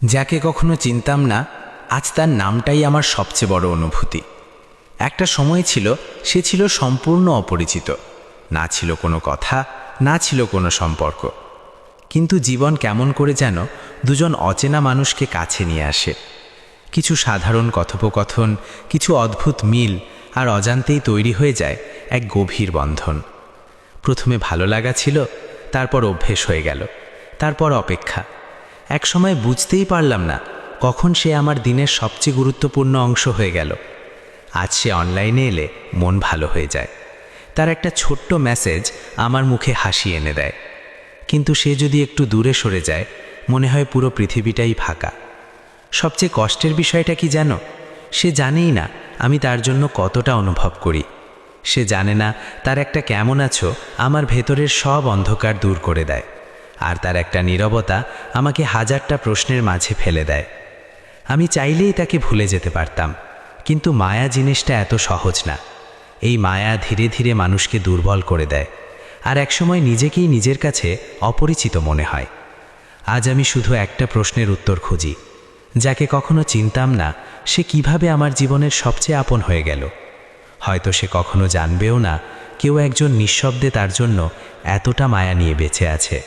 যাকে কখনো চিনতাম না, আজ তার নামটাই আমার সবচেয়ে বড় অনুভূতি। একটা সময় ছিল সে ছিল সম্পূর্ণ অপরিচিত, না ছিল কোনো কথা, না ছিল কোনো সম্পর্ক। কিন্তু জীবন কেমন করে যেন দুজন অচেনা মানুষকে কাছে নিয়ে আসে। কিছু সাধারণ কথোপকথন, কিছু অদ্ভুত মিল, আর অজান্তেই তৈরি হয়ে যায় এক গভীর বন্ধন। প্রথমে ভালো লাগা ছিল, তারপর অভ্যেস হয়ে গেল, তারপর অপেক্ষা। এক সময় বুঝতেই পারলাম না কখন সে আমার দিনের সবচেয়ে গুরুত্বপূর্ণ অংশ হয়ে গেল। আজ সে অনলাইনে এলে মন ভালো হয়ে যায়। তার একটা ছোট্ট মেসেজ আমার মুখে হাসি এনে দেয়। কিন্তু সে যদি একটু দূরে সরে যায়, মনে হয় পুরো পৃথিবীটাই ফাঁকা। সবচেয়ে কষ্টের বিষয়টা কি জানো? সে জানেই না আমি তার জন্য কতটা অনুভব করি। সে জানে না তার একটা কেমন আছো আমার ভেতরের সব অন্ধকার দূর করে দেয়, আর তার একটা নীরবতা আমাকে হাজারটা প্রশ্নের মাঝে ফেলে দেয়। আমি চাইলেই তাকে ভুলে যেতে পারতাম, কিন্তু মায়া জিনিসটা এত সহজ না। এই মায়া ধীরে ধীরে মানুষকে দুর্বল করে দেয়, আর একসময় নিজেকেই নিজের কাছে অপরিচিত মনে হয়। আজ আমি শুধু একটা প্রশ্নের উত্তর খুঁজি, যাকে কখনো চিনতাম না সে কিভাবে আমার জীবনের সবচেয়ে আপন হয়ে গেল। হয়তো সে কখনো জানবেও না কেউ একজন নিঃশব্দে তার জন্য এতটা মায়া নিয়ে বেঁচে আছে।